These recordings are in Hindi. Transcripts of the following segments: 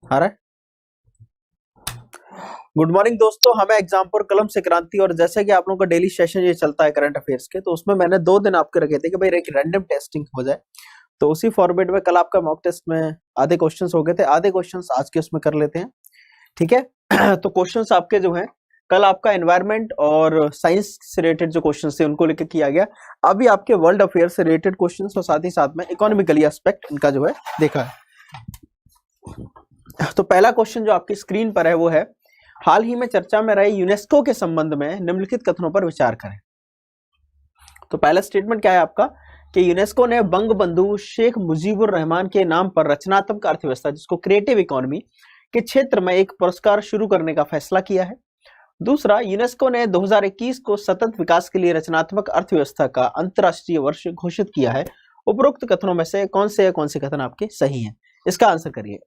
आ रहा है। गुड मॉर्निंग दोस्तों, हमें एग्जाम पर कलम से क्रांति। और जैसे कि आप लोगों का डेली सेशन ये चलता है करंट अफेयर्स के, तो उसमें मैंने 2 दिन आपके रखे थे कि भाई एक रैंडम टेस्टिंग हो जाए। तो उसी फॉर्मेट में कल आपका मॉक टेस्ट में आधे क्वेश्चंस हो गए थे, आधे क्वेश्चंस आज के उसमें कर लेते हैं, ठीक है। तो क्वेश्चंस आपके जो हैं कल आपका एनवायरमेंट और साइंस से रिलेटेड जो क्वेश्चंस थे उनको लेकर किया गया। अभी आपके वर्ल्ड अफेयर से रिलेटेड क्वेश्चंस और साथ ही साथ में इकोनॉमिकली एस्पेक्ट इनका जो है देखा है। तो पहला क्वेश्चन जो आपकी स्क्रीन पर है वो है, हाल ही में चर्चा में रहे यूनेस्को के संबंध में निम्नलिखित कथनों पर विचार करें। तो पहला स्टेटमेंट क्या है आपका कि यूनेस्को ने बंग बंधु शेख मुजीबुर रहमान के नाम पर रचनात्मक अर्थव्यवस्था, जिसको क्रिएटिव इकोनॉमी के क्षेत्र में एक पुरस्कार शुरू करने का फैसला किया है। दूसरा, यूनेस्को ने 2021 को सतत विकास के लिए रचनात्मक अर्थव्यवस्था का अंतरराष्ट्रीय वर्ष घोषित किया है। उपरोक्त कथनों में से कौन से कथन आपके सही हैं? इसका आंसर करिए।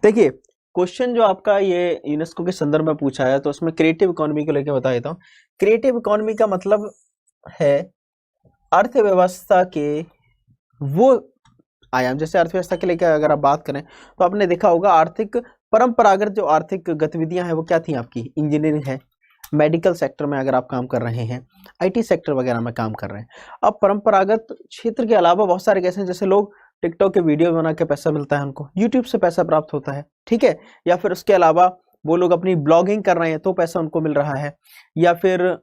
देखिए, क्वेश्चन जो आपका ये यूनेस्को के संदर्भ में पूछा है, तो उसमें क्रिएटिव इकोनॉमी को लेकर बता देता हूँ। क्रिएटिव इकोनॉमी का मतलब है अर्थव्यवस्था के वो आयाम, जैसे अर्थव्यवस्था के लेकर अगर आप बात करें तो आपने देखा होगा आर्थिक परंपरागत जो आर्थिक गतिविधियां हैं वो क्या थी आपकी, इंजीनियरिंग है, मेडिकल सेक्टर में अगर आप काम कर रहे हैं, आईटी सेक्टर वगैरह में काम कर रहे हैं। अब परंपरागत क्षेत्र के अलावा बहुत सारे कैसे हैं, जैसे लोग टिकटॉक के वीडियो बना के पैसा मिलता है, उनको यूट्यूब से पैसा प्राप्त होता है, ठीक है। या फिर उसके अलावा वो लोग अपनी ब्लॉगिंग कर रहे हैं तो पैसा उनको मिल रहा है, या फिर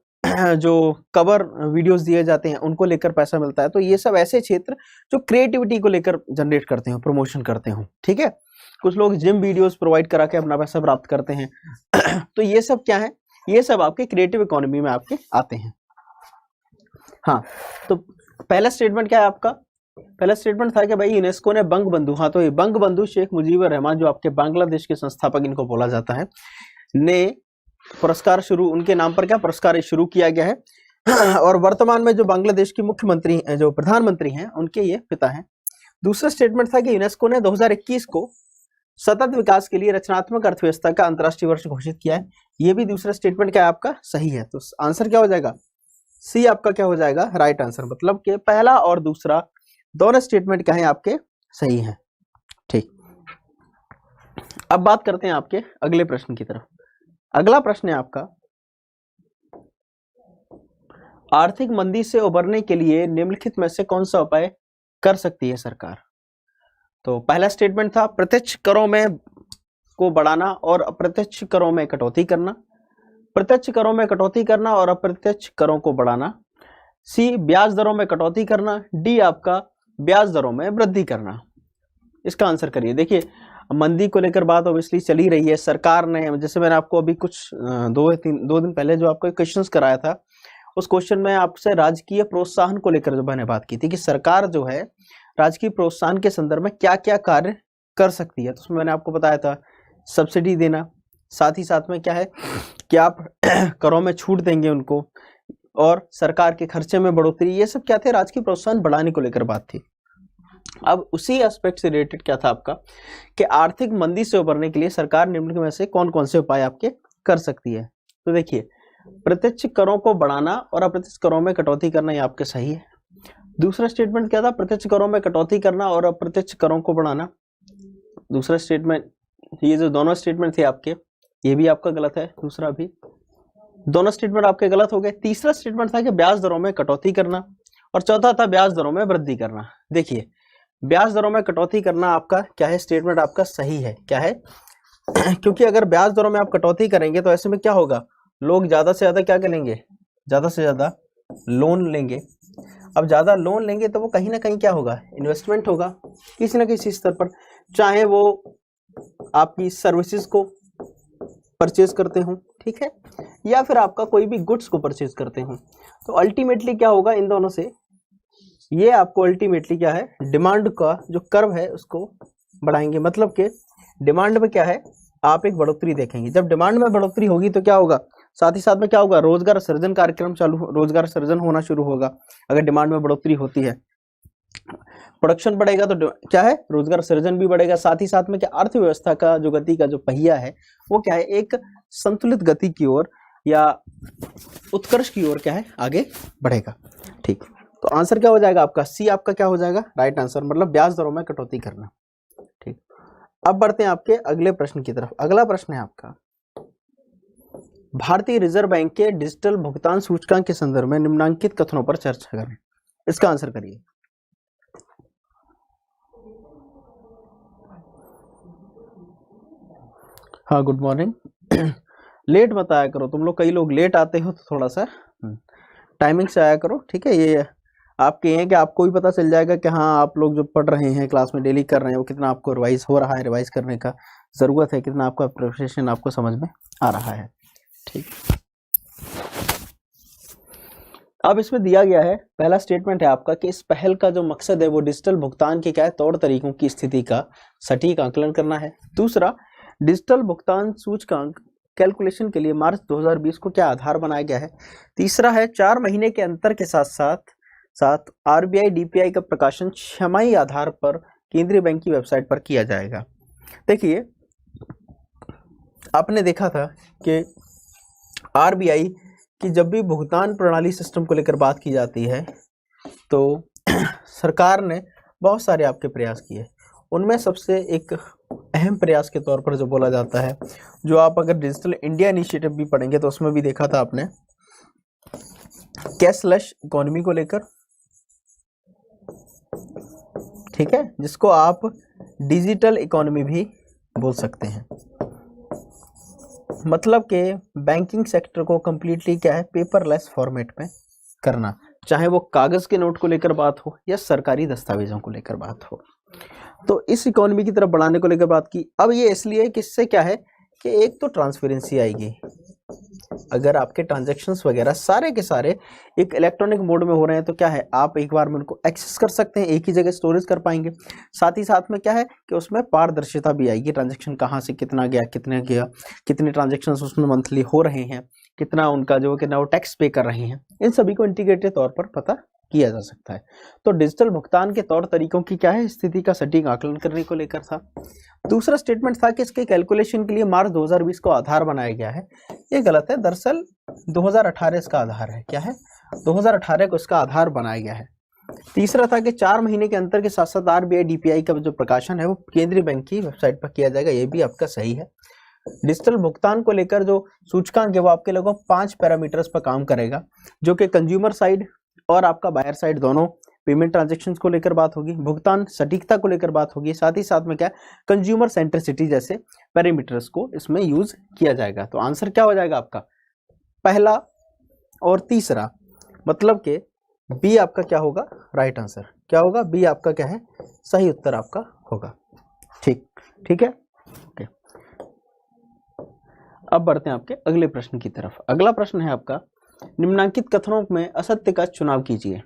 जो कवर वीडियोस दिए जाते हैं उनको लेकर पैसा मिलता है। तो ये सब ऐसे क्षेत्र जो क्रिएटिविटी को लेकर जनरेट करते हो, प्रमोशन करते हो, ठीक है। कुछ लोग जिम वीडियोस प्रोवाइड करा के अपना पैसा प्राप्त करते हैं। तो ये सब क्या है, ये सब आपके क्रिएटिव इकोनॉमी में आपके आते हैं। हाँ, तो पहला स्टेटमेंट क्या है आपका? पहला स्टेटमेंट था कि भाई यूनेस्को ने बंग बंधु, हाँ तो ये बंग बंधु शेख मुजीबुर रहमान जो आपके बांग्लादेश के संस्थापक इनको बोला जाता है, ने पुरस्कार शुरू, उनके नाम पर क्या पुरस्कार शुरू किया गया है। और वर्तमान में जो बांग्लादेश की मुख्यमंत्री जो प्रधानमंत्री हैं उनके ये पिता हैं। दूसरा स्टेटमेंट था कि यूनेस्को ने 2021 को सतत विकास के लिए रचनात्मक अर्थव्यवस्था का अंतर्राष्ट्रीय वर्ष घोषित किया है। ये भी दूसरा स्टेटमेंट क्या है आपका सही है। तो आंसर क्या हो जाएगा? सी आपका क्या हो जाएगा? Right answer. मतलब कि पहला और दूसरा दोनों स्टेटमेंट क्या है आपके सही हैं, ठीक। अब बात करते हैं आपके अगले प्रश्न की तरफ। अगला प्रश्न है आपका, आर्थिक मंदी से उबरने के लिए निम्नलिखित में से कौन सा उपाय कर सकती है सरकार? तो पहला स्टेटमेंट था प्रत्यक्ष करों में को बढ़ाना और अप्रत्यक्ष करों में कटौती करना। प्रत्यक्ष करों में कटौती करना और अप्रत्यक्ष करों को बढ़ाना। सी ब्याज दरों में कटौती करना। डी आपका ब्याज दरों में वृद्धि करना। इसका आंसर करिए। देखिए, मंदी को लेकर बात ऑब्वियसली चल ही रही है। सरकार ने, जैसे मैंने आपको अभी कुछ 2 दिन पहले जो आपको क्वेश्चंस कराया था, उस क्वेश्चन में आपसे राजकीय प्रोत्साहन को लेकर जो मैंने बात की थी कि सरकार जो है राजकीय प्रोत्साहन के संदर्भ में क्या क्या कार्य कर सकती है। तो उसमें मैंने आपको बताया था सब्सिडी देना, साथ ही साथ में क्या है कि आप करों में छूट देंगे उनको, और सरकार के खर्चे में बढ़ोतरी, ये सब क्या थे, राजकीय प्रोत्साहन बढ़ाने को लेकर बात थी। अब उसी एस्पेक्ट से रिलेटेड क्या था आपका कि आर्थिक मंदी से उबरने के लिए सरकार निम्नलिखित में से कौन कौन से उपाय आपके कर सकती है। तो देखिए, प्रत्यक्ष करों को बढ़ाना और अप्रत्यक्ष करों में कटौती करना, ये आपके सही है। दूसरा स्टेटमेंट क्या था? प्रत्यक्ष करों में कटौती करना और अप्रत्यक्ष करों को बढ़ाना। दूसरा स्टेटमेंट, ये जो दोनों स्टेटमेंट थे आपके, ये भी आपका गलत है। दूसरा भी, दोनों स्टेटमेंट आपके गलत हो गए। तीसरा स्टेटमेंट था कि ब्याज दरों में कटौती करना, और चौथा था ब्याज दरों में वृद्धि करना। देखिए, ब्याज दरों में कटौती करना आपका क्या है, स्टेटमेंट आपका सही है। क्या है? क्योंकि अगर ब्याज दरों में आप कटौती करेंगे तो ऐसे में क्या होगा, लोग ज्यादा से ज्यादा क्या करेंगे, ज्यादा से ज्यादा लोन लेंगे। अब ज्यादा लोन लेंगे तो वो कहीं ना कहीं क्या होगा, इन्वेस्टमेंट होगा किसी ना किसी स्तर पर, चाहे वो आपकी सर्विसेज को परचेज करते हो, ठीक है, या फिर आपका कोई भी गुड्स को परचेज करते हो। तो अल्टीमेटली क्या होगा, इन दोनों से ये आपको अल्टीमेटली क्या है, डिमांड का जो कर्व है उसको बढ़ाएंगे। मतलब कि डिमांड में क्या है, आप एक बढ़ोतरी देखेंगे। जब डिमांड में बढ़ोतरी होगी तो क्या होगा, साथ ही साथ में क्या होगा, रोजगार सृजन कार्यक्रम चालू, रोजगार सृजन होना शुरू होगा। अगर डिमांड में बढ़ोतरी होती है, प्रोडक्शन बढ़ेगा तो क्या है, रोजगार सृजन भी बढ़ेगा। साथ ही साथ में क्या, अर्थव्यवस्था का जो गति का जो पहिया है वो क्या है, एक संतुलित गति की ओर या उत्कर्ष की ओर क्या है, आगे बढ़ेगा, ठीक। तो आंसर क्या हो जाएगा आपका, सी आपका क्या हो जाएगा राइट आंसर, मतलब ब्याज दरों में कटौती करना। ठीक, अब बढ़ते हैं आपके अगले प्रश्न की तरफ। अगला प्रश्न है आपका, भारतीय रिजर्व बैंक के डिजिटल भुगतान सूचकांक के संदर्भ में निम्नलिखित कथनों पर चर्चा करें। इसका आंसर करिए। हाँ, गुड मॉर्निंग। लेट मत आया करो तुम लोग, कई लोग लेट आते हो, तो थोड़ा सा टाइमिंग से आया करो, ठीक है। ये आपके हैं कि आपको भी पता चल जाएगा कि हाँ आप लोग जो पढ़ रहे हैं क्लास में डेली कर रहे हैं वो कितना आपको रिवाइज हो रहा है, रिवाइज करने का ज़रूरत है, कितना आपका प्रिपरेशन आपको समझ में आ रहा है। ठीक, अब इसमें दिया गया है, पहला स्टेटमेंट है आपका कि इस पहल का जो मकसद है वो डिजिटल भुगतान के क्या है, तौर तरीकों की स्थिति का सटीक आकलन करना है। दूसरा, डिजिटल भुगतान सूचकांक कैलकुलेशन के लिए मार्च 2020 को क्या आधार बनाया गया है। तीसरा है, 4 महीने के अंतर के साथ साथ आरबीआई डीपीआई का प्रकाशन छमाही आधार पर केंद्रीय बैंक की वेबसाइट पर किया जाएगा। देखिए, आपने देखा था कि आरबीआई कि जब भी भुगतान प्रणाली सिस्टम को लेकर बात की जाती है तो सरकार ने बहुत सारे आपके प्रयास किए। उनमें सबसे एक अहम प्रयास के तौर पर जो बोला जाता है, जो आप अगर डिजिटल इंडिया इनिशिएटिव भी पढ़ेंगे तो उसमें भी देखा था आपने, कैशलेस इकोनॉमी को लेकर, ठीक है, जिसको आप डिजिटल इकोनॉमी भी बोल सकते हैं। मतलब कि बैंकिंग सेक्टर को कंप्लीटली क्या है, पेपरलेस फॉर्मेट में करना, चाहे वो कागज के नोट को लेकर बात हो या सरकारी दस्तावेजों को लेकर बात हो। तो इस इकोनॉमी की तरफ बढ़ाने को लेकर बात की। अब ये इसलिए कि इससे क्या है कि एक तो ट्रांसपेरेंसी आएगी, अगर आपके ट्रांजैक्शंस वगैरह सारे के सारे एक इलेक्ट्रॉनिक मोड में हो रहे हैं तो क्या है, आप एक बार में उनको एक्सेस कर सकते हैं, एक ही जगह स्टोरेज कर पाएंगे। साथ ही साथ में क्या है कि उसमें पारदर्शिता भी आएगी, ट्रांजैक्शन कहाँ से कितना गया, कितने ट्रांजैक्शंस उसमें मंथली हो रहे हैं, कितना उनका जो कि ना वो टैक्स पे कर रहे हैं, इन सभी को इंटीग्रेटेड तौर पर पता किया जा सकता है। तो डिजिटल भुगतान के तौर तरीकों की क्या है, स्थिति का सटीक आकलन करने को लेकर था। दूसरा स्टेटमेंट था कि इसके कैलकुलेशन के लिए मार्च 2020 को आधार बनाया गया है। ये गलत है, दरअसल 2018 इसका आधार है। क्या है, 2018 को इसका आधार बनाया गया है। तीसरा था कि 4 महीने के अंतर के साथ साथ आरबीआई डीपीआई का जो प्रकाशन है वो केंद्रीय बैंक की वेबसाइट पर किया जाएगा। ये भी आपका सही है। डिजिटल भुगतान को लेकर जो सूचकांक है वो आपके लगभग 5 पैरामीटर्स पर काम करेगा, जो कि कंज्यूमर साइड और आपका बायर साइड दोनों पेमेंट ट्रांजैक्शंस को लेकर बात होगी, भुगतान सटीकता को लेकर बात होगी, साथ ही साथ में क्या कंज्यूमर सेंट्रिसिटी जैसे पैरामीटर्स को इसमें यूज किया जाएगा। तो आंसर क्या हो जाएगा आपका, पहला और तीसरा, मतलब कि बी आपका क्या होगा राइट आंसर, क्या होगा बी आपका क्या है सही उत्तर आपका होगा। ठीक है, ओके। अब बढ़ते हैं आपके अगले प्रश्न की तरफ। अगला प्रश्न है आपका, निम्नलिखित कथनों में असत्य का चुनाव कीजिए।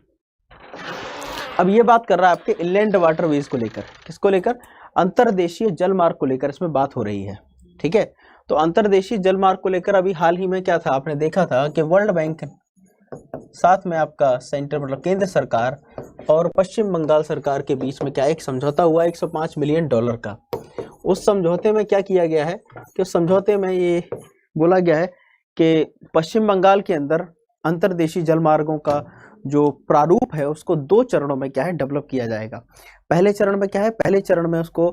अब ये बात कर रहा है आपके इनलैंड वाटरवेज को लेकर, किसको लेकर, अंतर्देशीय जलमार्ग को लेकर इसमें बात हो रही है। ठीक है, तो अंतर्देशीय जलमार्ग को लेकर अभी हाल ही में क्या था, आपने देखा था कि वर्ल्ड बैंक साथ में आपका सेंटर मतलब केंद्र सरकार और पश्चिम बंगाल सरकार के बीच में क्या एक समझौता हुआ 105 मिलियन डॉलर का। उस समझौते में क्या किया गया है कि उस समझौते में ये बोला गया है कि पश्चिम बंगाल के अंदर अंतर्देशीय जलमार्गों का जो प्रारूप है उसको 2 चरणों में क्या है डेवलप किया जाएगा। पहले चरण में क्या है, पहले चरण में उसको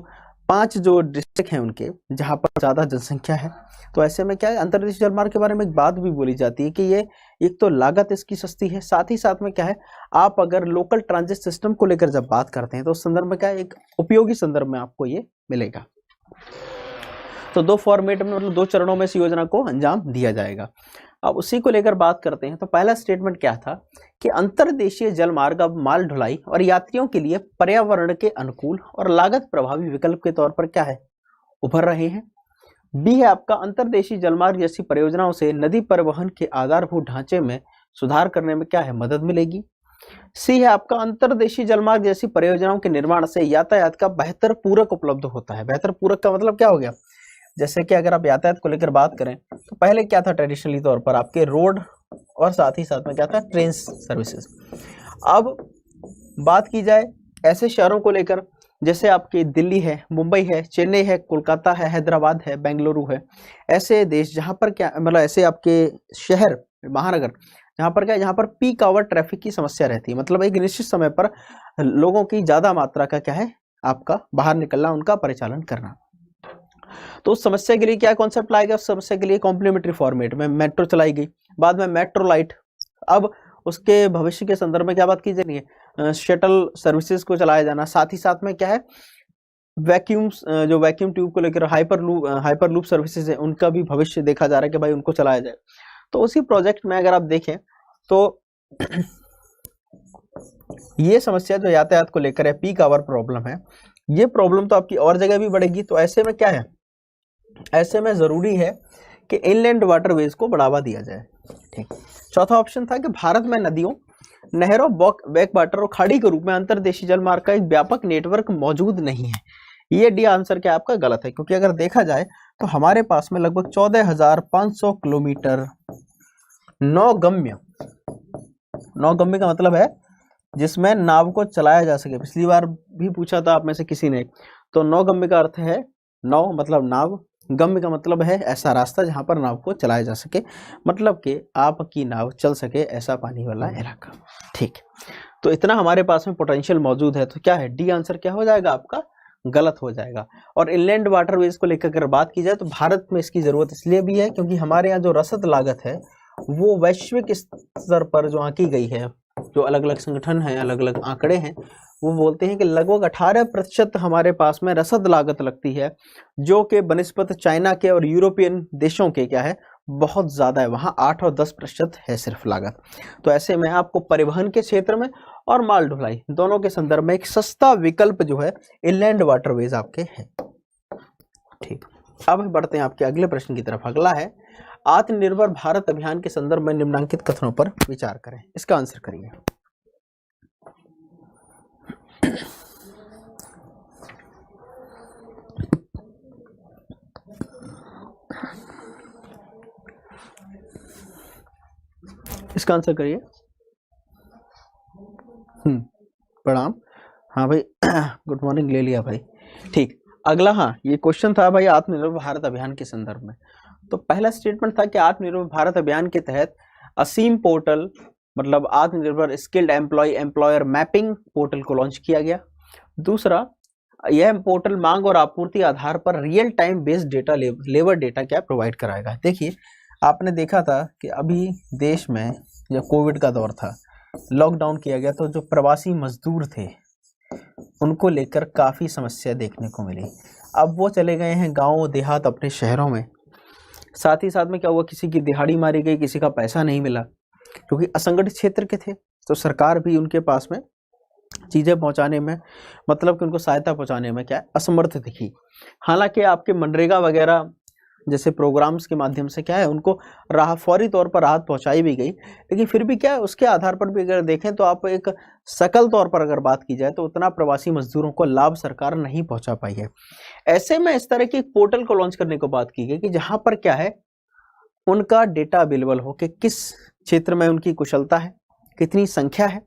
5 जो डिस्ट्रिक्ट हैं उनके जहां पर ज्यादा जनसंख्या है, तो ऐसे में क्या है अंतर्देशीय जलमार्ग के बारे में एक बात भी बोली जाती है कि ये एक तो लागत इसकी सस्ती है, साथ ही साथ में क्या है आप अगर लोकल ट्रांजिट सिस्टम को लेकर जब बात करते हैं तो उस संदर्भ में क्या है एक उपयोगी संदर्भ में आपको ये मिलेगा। तो 2 फॉर्मेट में मतलब 2 चरणों में इस योजना को अंजाम दिया जाएगा। अब उसी को लेकर बात करते हैं। तो पहला स्टेटमेंट क्या था कि अंतर्देशीय जलमार्ग अब माल ढुलाई और यात्रियों के लिए पर्यावरण के अनुकूल और लागत प्रभावी विकल्प के तौर पर क्या है उभर रहे हैं। बी है आपका अंतर्देशीय जलमार्ग जैसी परियोजनाओं से नदी परिवहन के आधारभूत ढांचे में सुधार करने में क्या है मदद मिलेगी। सी है आपका अंतर्देशीय जलमार्ग जैसी परियोजनाओं के निर्माण से यातायात का बेहतर पूरक उपलब्ध होता है। बेहतर पूरक का मतलब क्या हो गया, जैसे कि अगर आप यातायात को लेकर बात करें तो पहले क्या था ट्रेडिशनली तौर पर आपके रोड और साथ ही साथ में क्या था ट्रेन सर्विसेज। अब बात की जाए ऐसे शहरों को लेकर जैसे आपकी दिल्ली है, मुंबई है, चेन्नई है, कोलकाता है, हैदराबाद है, बेंगलुरु है, ऐसे देश जहां पर क्या मतलब ऐसे आपके शहर महानगर यहाँ पर क्या है, यहाँ पर पीक आवर ट्रैफिक की समस्या रहती है, मतलब एक निश्चित समय पर लोगों की ज्यादा मात्रा का क्या है आपका बाहर निकलना, उनका परिचालन करना। तो उस समस्या के लिए क्या कॉन्सेप्ट लाया गया, उस समस्या के लिए कॉम्प्लीमेंट्री फॉर्मेट में मेट्रो चलाई गई, बाद में मेट्रो लाइट। अब उसके भविष्य के संदर्भ में क्या बात की जा रही है, शटल सर्विसेज को चलाया जाना, साथ ही साथ में क्या है वैक्यूम्स, जो वैक्यूम ट्यूब को लेकर हाइपर लूप सर्विसेज है, उनका भी भविष्य देखा जा रहा है कि भाई उनको चलाया जाए। तो उसी प्रोजेक्ट में अगर आप देखें तो ये समस्या जो यातायात को लेकर है, पीक आवर प्रॉब्लम है, ये प्रॉब्लम तो आपकी और जगह भी बढ़ेगी। तो ऐसे में क्या है, ऐसे में जरूरी है कि इनलैंड वाटरवेज को बढ़ावा दिया जाए। ठीक। चौथा ऑप्शन था कि भारत में नदियों, नहरों, बैक वाटर और खाड़ी के रूप में अंतर्देशीय जल मार्ग का एक व्यापक नेटवर्क मौजूद नहीं है। ये डी आंसर क्या आपका गलत है, क्योंकि अगर देखा जाए तो हमारे पास में लगभग 14,500 किलोमीटर नौगम्य का मतलब है जिसमें नाव को चलाया जा सके। पिछली बार भी पूछा था आप में से किसी ने, तो नौगम्य का अर्थ है नौ मतलब नाव, गम्य का मतलब है ऐसा रास्ता जहां पर नाव को चलाया जा सके, मतलब कि आपकी नाव चल सके ऐसा पानी वाला इलाका। ठीक, तो इतना हमारे पास में पोटेंशियल मौजूद है। तो क्या है, डी आंसर क्या हो जाएगा आपका गलत हो जाएगा। और इनलैंड वाटरवेज को लेकर अगर बात की जाए तो भारत में इसकी जरूरत इसलिए भी है क्योंकि हमारे यहाँ जो रसद लागत है वो वैश्विक स्तर पर जो आंकी गई है, जो अलग अलग संगठन हैं, अलग अलग आंकड़े हैं, वो बोलते हैं कि लगभग 18% हमारे पास में रसद लागत लगती है, जो कि बनिस्बत चाइना के और यूरोपियन देशों के क्या है बहुत ज्यादा है, वहां 8 और 10% है सिर्फ लागत। तो ऐसे में आपको परिवहन के क्षेत्र में और माल ढुलाई दोनों के संदर्भ में एक सस्ता विकल्प जो है इनलैंड वाटरवेज आपके है। ठीक, अब बढ़ते हैं आपके अगले प्रश्न की तरफ। अगला है आत्मनिर्भर भारत अभियान के संदर्भ में निम्नलिखित कथनों पर विचार करें, इसका आंसर करिए। इसका आंसर करिए। प्रणाम। हाँ भाई गुड मॉर्निंग ले लिया भाई। ठीक, अगला, हाँ ये क्वेश्चन था भाई आत्मनिर्भर भारत अभियान के संदर्भ में। तो पहला स्टेटमेंट था कि आत्मनिर्भर भारत अभियान के तहत असीम पोर्टल मतलब आत्मनिर्भर स्किल्ड एम्प्लॉयर मैपिंग पोर्टल को लॉन्च किया गया। दूसरा, यह पोर्टल मांग और आपूर्ति आधार पर real time based data labour data क्या प्रोवाइड कराएगा। देखिए, आपने देखा था कि अभी देश में जब कोविड का दौर था, लॉकडाउन किया गया, तो जो प्रवासी मजदूर थे उनको लेकर काफ़ी समस्या देखने को मिली। अब वो चले गए हैं गाँव देहात अपने शहरों में। साथ ही साथ में क्या हुआ, किसी की दिहाड़ी मारी गई, किसी का पैसा नहीं मिला क्योंकि असंगठित क्षेत्र के थे। तो सरकार भी उनके पास में चीज़ें पहुंचाने में, मतलब कि उनको सहायता पहुंचाने में क्या असमर्थ दिखी। हालांकि आपके मनरेगा वगैरह जैसे प्रोग्राम्स के माध्यम से क्या है उनको फौरी तौर पर राहत पहुंचाई भी गई, लेकिन फिर भी क्या है उसके आधार पर भी अगर देखें तो आप एक सकल तौर पर अगर बात की जाए तो उतना प्रवासी मजदूरों को लाभ सरकार नहीं पहुंचा पाई है। ऐसे में इस तरह की एक पोर्टल को लॉन्च करने को बात की गई कि जहां पर क्या है उनका डेटा अवेलेबल हो कि किस क्षेत्र में उनकी कुशलता है, कितनी संख्या है,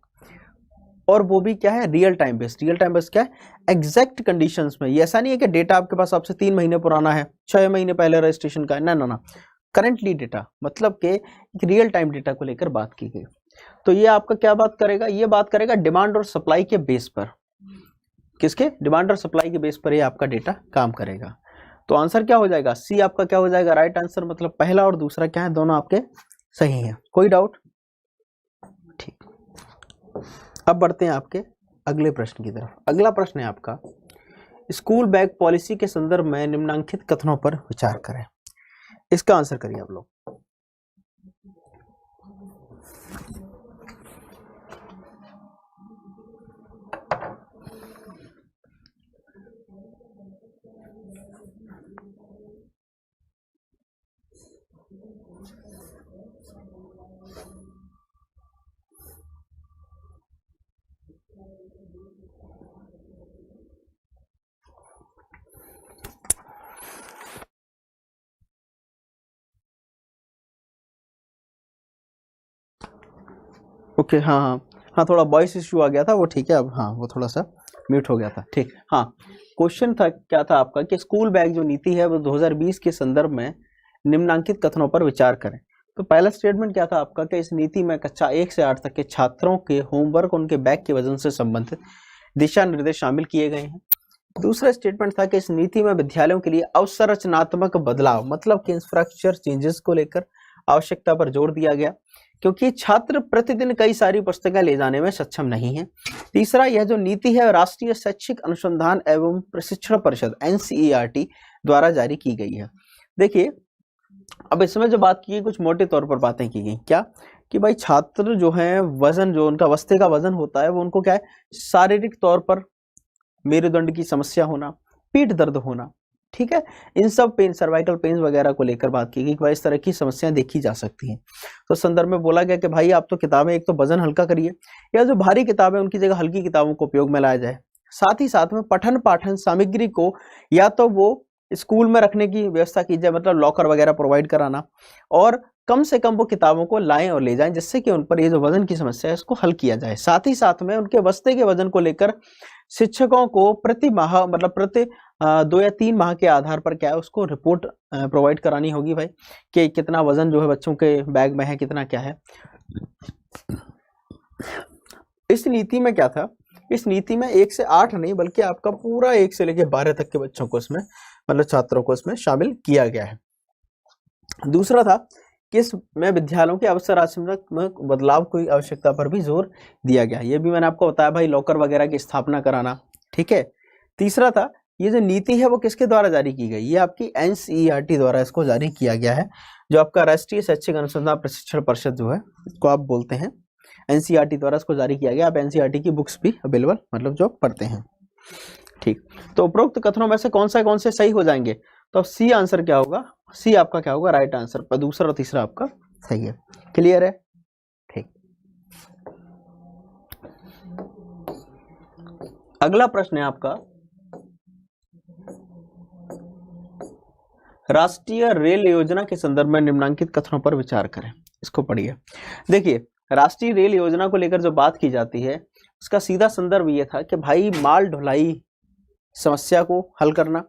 और वो भी क्या है real time based. Real time based क्या है, एग्जैक्ट कंडीशंस में। ये ऐसा नहीं है कि डेटा आपके पास आपसे 3 महीने पुराना है, 6 महीने पहले रजिस्ट्रेशन का है, ना, करंटली डेटा, मतलब कि एक रियल टाइम डेटा को लेकर बात की गई। तो ये आपका क्या बात करेगा, ये बात करेगा डिमांड और सप्लाई के बेस पर। किसके, डिमांड और सप्लाई के बेस पर ये आपका डेटा काम करेगा। तो आंसर क्या हो जाएगा, सी आपका क्या हो जाएगा राइट आंसर, मतलब पहला और दूसरा क्या है दोनों आपके सही हैं। कोई डाउट? ठीक, अब बढ़ते हैं आपके अगले प्रश्न की तरफ। अगला प्रश्न है आपका स्कूल बैग पॉलिसी के संदर्भ में निम्नलिखित कथनों पर विचार करें, इसका आंसर करिए आप लोग। ओके, हाँ, थोड़ा वॉइस इश्यू आ गया था, वो ठीक है अब, हाँ वो थोड़ा सा म्यूट हो गया था। ठीक, हाँ क्वेश्चन था क्या था आपका कि स्कूल बैग जो नीति है वो 2020 के संदर्भ में निम्नलिखित कथनों पर विचार करें। तो पहला स्टेटमेंट क्या था आपका कि इस नीति में कक्षा 1 से 8 तक के छात्रों के होमवर्क उनके बैग के वजन से संबंधित दिशा निर्देश शामिल किए गए हैं। दूसरा स्टेटमेंट था कि इस नीति में विद्यालयों के लिए अवसंरचनात्मक बदलाव मतलब कि इंफ्रास्ट्रक्चर चेंजेस को लेकर आवश्यकता पर जोर दिया गया, क्योंकि छात्र प्रतिदिन कई सारी पुस्तकें ले जाने में सक्षम नहीं है। तीसरा, यह जो नीति है राष्ट्रीय शैक्षिक अनुसंधान एवं प्रशिक्षण परिषद NCERT द्वारा जारी की गई है। देखिए, अब इसमें जो बात की गई कुछ मोटे तौर पर बातें की गई, क्या कि भाई छात्र जो है वजन, जो उनका वस्ते का वजन होता है वो उनको क्या है, शारीरिक तौर पर मेरुदंड की समस्या होना, पीठ दर्द होना, ठीक है, इन सब पेन, सर्वाइकल पेन वगैरह को लेकर बात की गई कि भाई इस तरह की समस्याएं देखी जा सकती हैं। तो संदर्भ में बोला गया कि भाई आप तो किताबें एक तो वजन हल्का करिए, या जो भारी किताबें उनकी जगह हल्की किताबों को उपयोग में लाया जाए। साथ ही साथ में पठन पाठन सामग्री को या तो वो स्कूल में रखने की व्यवस्था की जाए, मतलब लॉकर वगैरह प्रोवाइड कराना, और कम से कम वो किताबों को लाएं और ले जाएं, जिससे कि उन पर ये जो वजन की समस्या है इसको हल किया जाए। साथ ही साथ में उनके बस्ते के वजन को लेकर शिक्षकों को प्रति माह, मतलब प्रति 2 या 3 माह के आधार पर क्या है उसको रिपोर्ट प्रोवाइड करानी होगी भाई, कि कितना वजन जो है बच्चों के बैग में है, कितना क्या है। इस नीति में क्या था, इस नीति में 1 से 8 नहीं बल्कि आपका पूरा 1 से लेकर 12 तक के बच्चों को इसमें, मतलब छात्रों को इसमें शामिल किया गया है। दूसरा था कि इसमें विद्यालयों के अवसंरचनात्मक बदलाव की आवश्यकता पर भी जोर दिया गया। ये भी मैंने आपको बताया भाई, लॉकर वगैरह की स्थापना कराना, ठीक है। तीसरा था, ये जो नीति है वो किसके द्वारा जारी की गई, ये आपकी NCERT द्वारा इसको जारी किया गया है, जो आपका राष्ट्रीय शैक्षिक अनुसंधान प्रशिक्षण परिषद जो है इसको आप बोलते हैं, NCERT द्वारा इसको जारी किया गया। आप NCERT की बुक्स भी अवेलेबल, मतलब जो पढ़ते हैं, ठीक। तो उपरोक्त कथनों में से कौन से सही हो जाएंगे, तो अब सी आंसर क्या होगा, सी आपका क्या होगा राइट आंसर, पर दूसरा और तीसरा आपका सही है। क्लियर है, ठीक। अगला प्रश्न है आपका, राष्ट्रीय रेल योजना के संदर्भ में निम्नलिखित कथनों पर विचार करें। इसको पढ़िए। देखिए, राष्ट्रीय रेल योजना को लेकर जो बात की जाती है उसका सीधा संदर्भ ये था कि भाई माल ढुलाई समस्या को हल करना।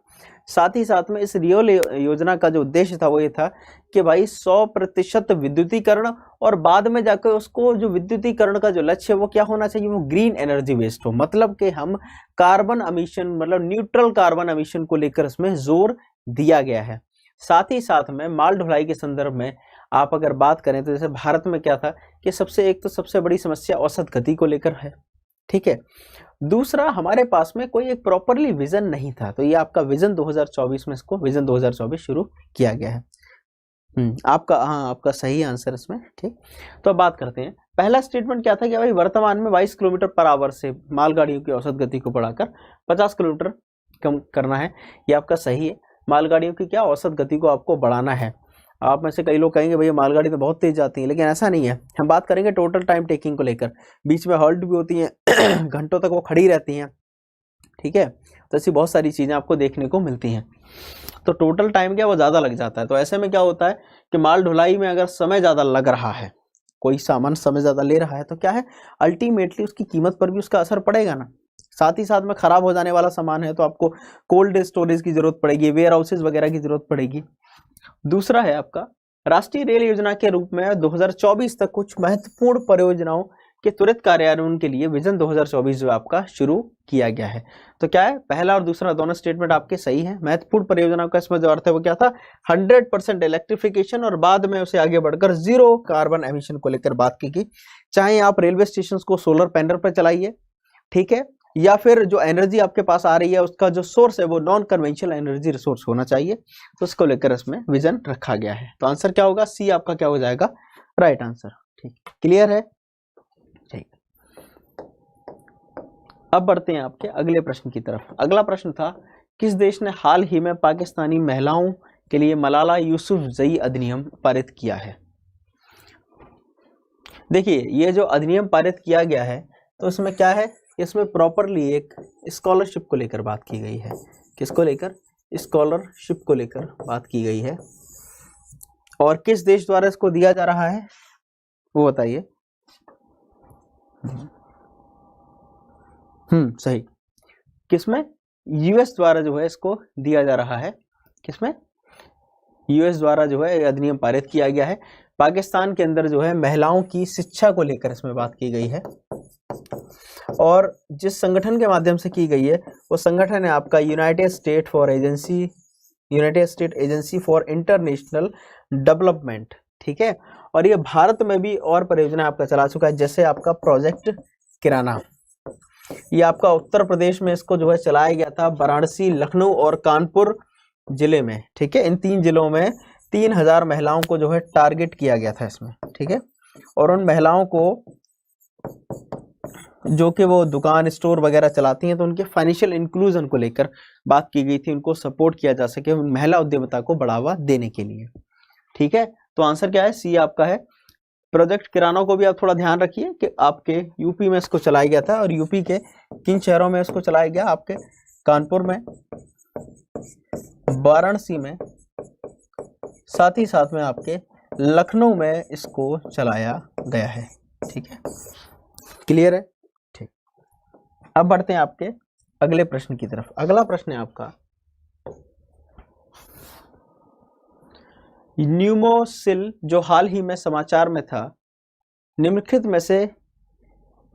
साथ ही साथ में इस रेल योजना का जो उद्देश्य था वो ये था कि भाई 100% विद्युतीकरण, और बाद में जाकर उसको जो विद्युतीकरण का जो लक्ष्य है वो क्या होना चाहिए, वो ग्रीन एनर्जी बेस्ड हो, मतलब कि हम कार्बन एमिशन, मतलब न्यूट्रल कार्बन एमिशन को लेकर इसमें जोर दिया गया है। साथ ही साथ में माल ढुलाई के संदर्भ में आप अगर बात करें तो जैसे भारत में क्या था कि सबसे बड़ी समस्या औसत गति को लेकर है, ठीक है। दूसरा, हमारे पास में कोई एक प्रॉपरली विजन नहीं था, तो ये आपका विजन 2024 में इसको विजन 2024 शुरू किया गया है। आपका सही आंसर इसमें, ठीक। तो अब बात करते हैं, पहला स्टेटमेंट क्या था कि भाई वर्तमान में 22 किलोमीटर पर आवर से मालगाड़ियों की औसत गति को बढ़ाकर 50 किलोमीटर कम करना है। ये आपका सही है, मालगाड़ियों की क्या औसत गति को आपको बढ़ाना है। आप में से कई लोग कहेंगे भैया मालगाड़ी तो बहुत तेज जाती है, लेकिन ऐसा नहीं है। हम बात करेंगे टोटल टाइम टेकिंग को लेकर, बीच में हॉल्ट भी होती हैं घंटों तक वो खड़ी रहती हैं, ठीक है। तो ऐसी बहुत सारी चीज़ें आपको देखने को मिलती हैं, तो टोटल टाइम क्या वो ज़्यादा लग जाता है। तो ऐसे में क्या होता है कि माल ढुलाई में अगर समय ज़्यादा लग रहा है, कोई सामान समय ज़्यादा ले रहा है, तो क्या है अल्टीमेटली उसकी कीमत पर भी उसका असर पड़ेगा ना। साथ ही साथ में खराब हो जाने वाला सामान है तो आपको कोल्ड स्टोरेज की जरूरत पड़ेगी, वेयर हाउसेज वगैरह की जरूरत पड़ेगी। दूसरा है आपका, राष्ट्रीय रेल योजना के रूप में 2024 तक कुछ महत्वपूर्ण परियोजनाओं के त्वरित कार्यान्वयन के लिए विजन 2024 जो आपका शुरू किया गया है। तो क्या है, पहला और दूसरा दोनों स्टेटमेंट आपके सही है। महत्वपूर्ण परियोजनाओं का इसमें जो अर्थ है वो क्या था, 100% इलेक्ट्रिफिकेशन, और बाद में उसे आगे बढ़कर 0 कार्बन एमिशन को लेकर बात की गई। चाहे आप रेलवे स्टेशन को सोलर पैनल पर चलाइए, ठीक है, या फिर जो एनर्जी आपके पास आ रही है उसका जो सोर्स है वो नॉन कन्वेंशनल एनर्जी रिसोर्स होना चाहिए, तो उसको लेकर इसमें विजन रखा गया है। तो आंसर क्या होगा, सी आपका क्या हो जाएगा राइट आंसर, ठीक। क्लियर है, ठीक। अब बढ़ते हैं आपके अगले प्रश्न की तरफ। अगला प्रश्न था, किस देश ने हाल ही में पाकिस्तानी महिलाओं के लिए मलाला यूसुफजई अधिनियम पारित किया है। देखिए, ये जो अधिनियम पारित किया गया है तो इसमें क्या है, इसमें प्रॉपरली एक स्कॉलरशिप को लेकर बात की गई है। किसको लेकर, स्कॉलरशिप को लेकर बात की गई है, और किस देश द्वारा इसको दिया जा रहा है वो बताइए। सही, किसमें, यूएस द्वारा जो है इसको दिया जा रहा है। किसमें, यूएस द्वारा जो है अधिनियम पारित किया गया है। पाकिस्तान के अंदर जो है महिलाओं की शिक्षा को लेकर इसमें बात की गई है, और जिस संगठन के माध्यम से की गई है वो संगठन है आपका United state agency for international development. ठीक है, और ये भारत में भी और परियोजना आपका चला चुका है, जैसे आपका प्रोजेक्ट किराना, ये आपका उत्तर प्रदेश में इसको जो है चलाया गया था, वाराणसी, लखनऊ और कानपुर जिले में। ठीक है, इन 3 जिलों में 3000 महिलाओं को जो है टारगेट किया गया था इसमें। ठीक है, और उन महिलाओं को जो कि वो दुकान स्टोर वगैरह चलाती हैं, तो उनके फाइनेंशियल इंक्लूजन को लेकर बात की गई थी, उनको सपोर्ट किया जा सके महिला उद्यमिता को बढ़ावा देने के लिए। ठीक है, तो आंसर क्या है, सी आपका है। प्रोजेक्ट किराना को भी आप थोड़ा ध्यान रखिए कि आपके यूपी में इसको चलाया गया था, और यूपी के किन शहरों में इसको चलाया गया, आपके कानपुर में, वाराणसी में, साथ ही साथ में आपके लखनऊ में इसको चलाया गया है। ठीक है, क्लियर है। ठीक, अब बढ़ते हैं आपके अगले प्रश्न की तरफ। अगला प्रश्न है आपका, न्यूमोसिल जो हाल ही में समाचार में था, निम्नलिखित में से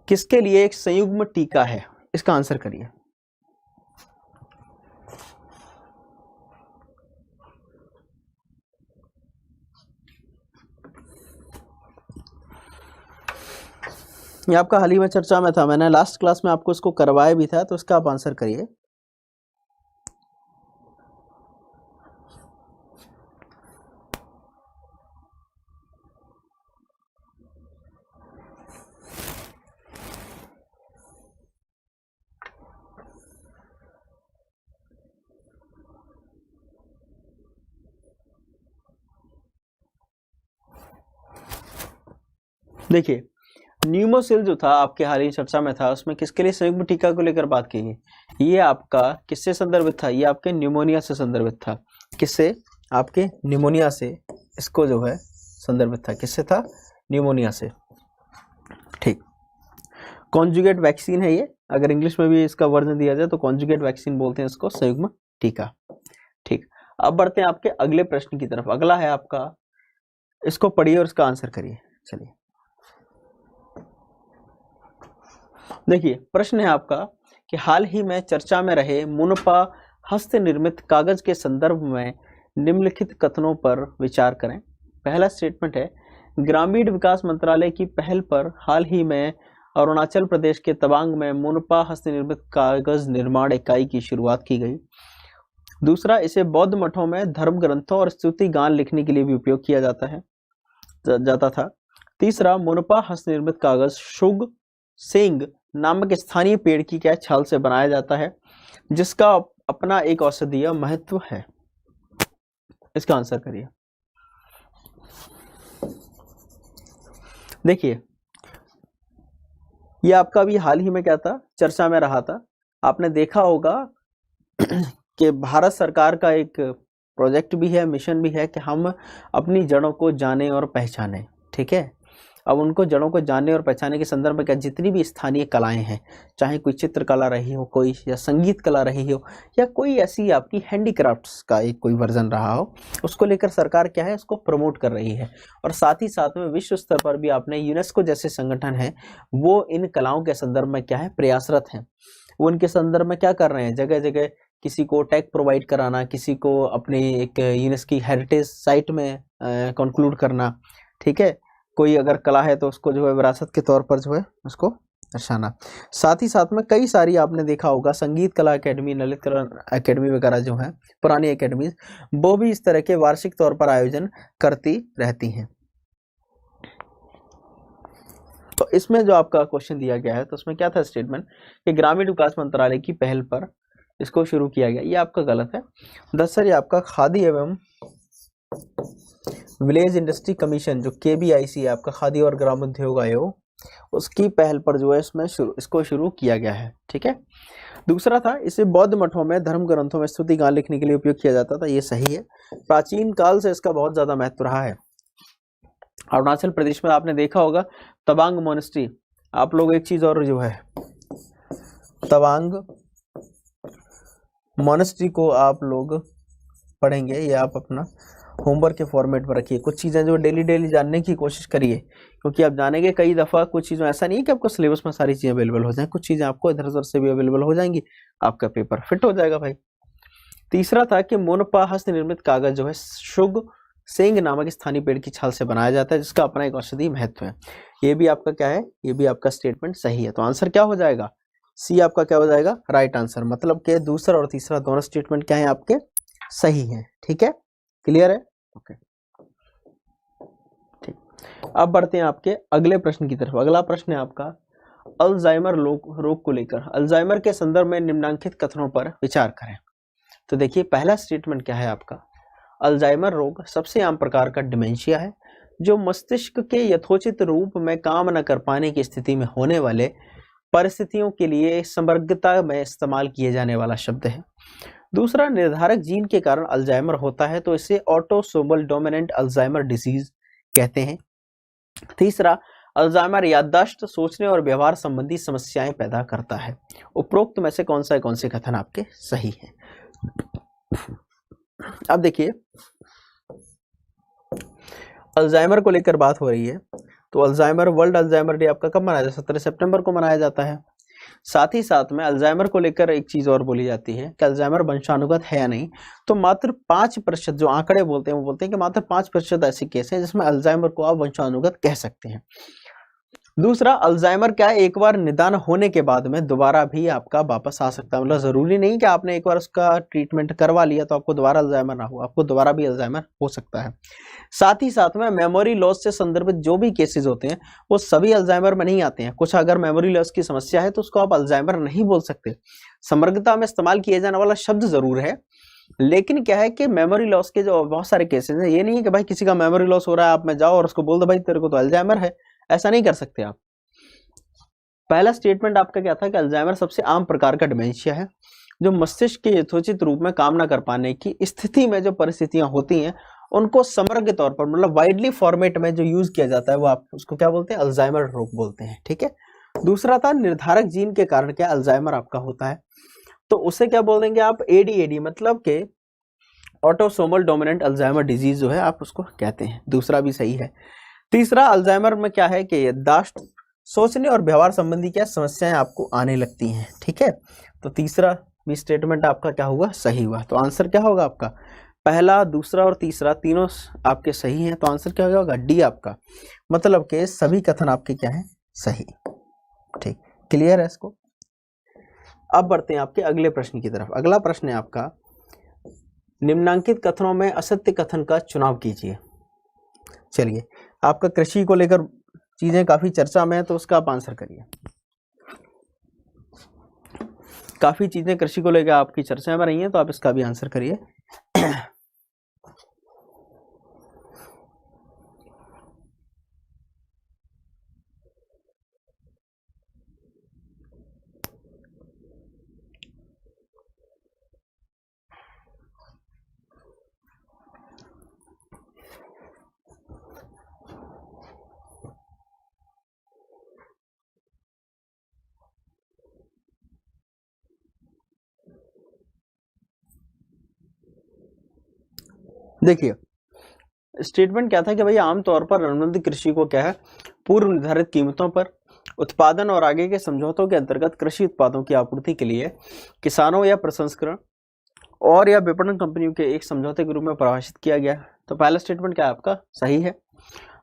किसके लिए एक संयुग्म टीका है, इसका आंसर करिए। ये आपका हाल ही में चर्चा में था, मैंने लास्ट क्लास में आपको इसको करवाया भी था, तो इसका आप आंसर करिए। देखिए, न्यूमोसिल जो था आपके हाल ही चर्चा में था, उसमें किसके लिए संयुग्म टीका को लेकर बात की गई। ये आपका किससे संदर्भित था, ये आपके न्यूमोनिया से संदर्भित था। किससे, आपके न्यूमोनिया से इसको जो है संदर्भित था। किससे था, न्यूमोनिया से। ठीक, कॉन्जुगेट वैक्सीन है ये, अगर इंग्लिश में भी इसका वर्जन दिया जाए तो कॉन्जुगेट वैक्सीन बोलते हैं इसको, संयुग्म टीका। ठीक, अब बढ़ते हैं आपके अगले प्रश्न की तरफ। अगला है आपका, इसको पढ़िए और इसका आंसर करिए। चलिए, देखिए प्रश्न है आपका कि हाल ही में चर्चा में रहे मुनपा हस्त निर्मित कागज के संदर्भ में निम्नलिखित कथनों पर विचार करें। पहला स्टेटमेंट है, ग्रामीण विकास मंत्रालय की पहल पर हाल ही में अरुणाचल प्रदेश के तवांग में मुनपा हस्त निर्मित कागज निर्माण इकाई की शुरुआत की गई। दूसरा, इसे बौद्ध मठों में धर्म ग्रंथों और स्तुति गान लिखने के लिए भी उपयोग किया जाता था। तीसरा, मुनपा हस्त निर्मित कागज शुग सेंग नामक स्थानीय पेड़ की क्या छाल से बनाया जाता है, जिसका अपना एक औषधीय महत्व है। इसका आंसर करिए। देखिए, ये आपका भी हाल ही में क्या था, चर्चा में रहा था। आपने देखा होगा कि भारत सरकार का एक प्रोजेक्ट भी है, मिशन भी है कि हम अपनी जड़ों को जाने और पहचाने। ठीक है, अब उनको जड़ों को जानने और पहचानने के संदर्भ में क्या, जितनी भी स्थानीय कलाएं हैं, चाहे कोई चित्रकला रही हो, कोई या संगीत कला रही हो, या कोई ऐसी आपकी हैंडीक्राफ्ट्स का एक कोई वर्जन रहा हो, उसको लेकर सरकार क्या है, उसको प्रमोट कर रही है। और साथ ही साथ में विश्व स्तर पर भी आपने यूनेस्को जैसे संगठन है, वो इन कलाओं के संदर्भ में क्या है, प्रयासरत हैं। वो इनके संदर्भ में क्या कर रहे हैं, जगह जगह किसी को टैग प्रोवाइड कराना, किसी को अपनी एक यूनेस्को हेरिटेज साइट में कंक्लूड करना। ठीक है, कोई अगर कला है तो उसको जो है विरासत के तौर पर जो है उसको दर्शाना। साथ ही साथ में कई सारी आपने देखा होगा संगीत कला एकेडमी, ललित कला एकेडमी वगैरह जो है पुरानी एकेडमी, वो भी इस तरह के वार्षिक तौर पर आयोजन करती रहती हैं। तो इसमें जो आपका क्वेश्चन दिया गया है, तो उसमें क्या था स्टेटमेंट कि ग्रामीण विकास मंत्रालय की पहल पर इसको शुरू किया गया, ये आपका गलत है। दरअसल ये आपका खादी एवं विलेज इंडस्ट्री कमीशन जो KBIC है आपका, खादी और ग्राम उद्योग आयोग, उसकी पहल पर जो है इसमें इसको शुरू किया गया है। ठीक है, दूसरा था, इसे बौद्ध मठों में धर्म ग्रंथों में स्तुति गान लिखने के लिए उपयोग किया जाता था, ये सही है। प्राचीन काल से इसका बहुत ज्यादा महत्व रहा है। अरुणाचल प्रदेश में आपने देखा होगा तवांग मोनेस्ट्री, आप लोग एक चीज और जो है, तवांग मोनेस्ट्री को आप लोग पढ़ेंगे ये आप अपना होमवर्क के फॉर्मेट पर रखिए। कुछ चीज़ें जो डेली डेली जानने की कोशिश करिए, क्योंकि आप जानेंगे कई दफ़ा कुछ चीज़ों, ऐसा नहीं है कि आपको सिलेबस में सारी चीज़ें अवेलेबल हो जाएं, कुछ चीज़ें आपको इधर उधर से भी अवेलेबल हो जाएंगी, आपका पेपर फिट हो जाएगा भाई। तीसरा था कि मोनपा हस्त निर्मित कागज जो है शुग सेंग नामक स्थानीय पेड़ की छाल से बनाया जाता है, जिसका अपना एक औषधीय महत्व है। ये भी आपका क्या है, ये भी आपका स्टेटमेंट सही है। तो आंसर क्या हो जाएगा, सी आपका क्या हो जाएगा, राइट आंसर। मतलब कि दूसरा और तीसरा दोनों स्टेटमेंट क्या है आपके, सही है। ठीक है, क्लियर है, ओके ठीक। अब बढ़ते हैं आपके अगले प्रश्न की तरफ। अगला प्रश्न है आपका अल्जाइमर रोग को लेकर। अल्जाइमर के संदर्भ में निम्नलिखित कथनों पर विचार करें। तो देखिए पहला स्टेटमेंट क्या है आपका, अल्जाइमर रोग सबसे आम प्रकार का डिमेंशिया है जो मस्तिष्क के यथोचित रूप में काम न कर पाने की स्थिति में होने वाले परिस्थितियों के लिए समग्रता में इस्तेमाल किए जाने वाला शब्द है। दूसरा, निर्धारक जीन के कारण अल्जाइमर होता है तो इसे ऑटोसोमल डोमिनेंट अल्जाइमर डिजीज कहते हैं। तीसरा, अल्जाइमर याददाश्त, सोचने और व्यवहार संबंधी समस्याएं पैदा करता है। उपरोक्त में से कौन से कथन आपके सही हैं। अब देखिए अल्जाइमर को लेकर बात हो रही है, तो अल्जाइमर वर्ल्ड अल्जाइमर डे आपका कब मनाया जाता है, 17 सितंबर को मनाया जाता है। साथ ही साथ में अल्जाइमर को लेकर एक चीज और बोली जाती है कि अल्जाइमर वंशानुगत है या नहीं, तो मात्र 5% जो आंकड़े बोलते हैं वो बोलते हैं कि मात्र 5% ऐसे केस हैं जिसमें अल्जाइमर को आप वंशानुगत कह सकते हैं। दूसरा, अल्जाइमर क्या है, एक बार निदान होने के बाद में दोबारा भी आपका वापस आ सकता है। मतलब जरूरी नहीं कि आपने एक बार उसका ट्रीटमेंट करवा लिया तो आपको दोबारा अल्जाइमर ना हो, आपको दोबारा भी अल्जाइमर हो सकता है। साथ ही साथ में मेमोरी लॉस से संदर्भित जो भी केसेस होते हैं वो सभी अल्जाइमर में नहीं आते हैं। कुछ अगर मेमोरी लॉस की समस्या है तो उसको आप अल्जाइमर नहीं बोल सकते। समग्रता में इस्तेमाल किया जाने वाला शब्द जरूर है, लेकिन क्या है कि मेमोरी लॉस के जो बहुत सारे केसेस हैं, ये नहीं है कि भाई किसी का मेमोरी लॉस हो रहा है आप में जाओ और उसको बोल दो भाई तेरे को तो अल्जाइमर है, ऐसा नहीं कर सकते आप। पहला स्टेटमेंट आपका क्या था कि अल्जाइमर सबसे आम प्रकार का डिमेंशिया है जो मस्तिष्क के यथोचित रूप में काम न कर पाने की स्थिति में जो परिस्थितियां होती हैं उनको समग्र तौर पर मतलब वाइडली फॉर्मेट में जो यूज किया जाता है वो आप उसको क्या बोलते हैं, अल्जाइमर रोग बोलते हैं। ठीक है। दूसरा था निर्धारक जीन के कारण क्या अल्जाइमर आपका होता है, तो उसे क्या बोल देंगे आप, एडीएडी, मतलब के ऑटोसोमल डोमिनेंट अल्जाइमर डिजीज जो है आप उसको कहते हैं। दूसरा भी सही है। तीसरा, अल्जाइमर में क्या है कि याददाश्त, सोचने और व्यवहार संबंधी क्या समस्याएं आपको आने लगती हैं। ठीक है, तो तीसरा भी स्टेटमेंट आपका क्या हुआ, सही हुआ। तो आंसर क्या होगा आपका, पहला, दूसरा और तीसरा तीनों आपके सही हैं। तो आंसर क्या होगा, डी आपका, मतलब के सभी कथन आपके क्या हैं, सही। ठीक, क्लियर है इसको। अब बढ़ते हैं आपके अगले प्रश्न की तरफ। अगला प्रश्न है आपका, निम्नांकित कथनों में असत्य कथन का चुनाव कीजिए। चलिए, आपका कृषि को लेकर चीजें काफी चर्चा में है तो उसका आप आंसर करिए। काफी चीजें कृषि को लेकर आपकी चर्चा में रही हैं तो आप इसका भी आंसर करिए। देखिए स्टेटमेंट क्या था कि भाई आमतौर पर अनुबंध कृषि को क्या है, पूर्व निर्धारित कीमतों पर उत्पादन और आगे के समझौतों के अंतर्गत कृषि उत्पादों की आपूर्ति के लिए किसानों या प्रसंस्करण और या विपणन कंपनियों के एक समझौते के रूप में परिभाषित किया गया। तो पहला स्टेटमेंट क्या है आपका, सही है।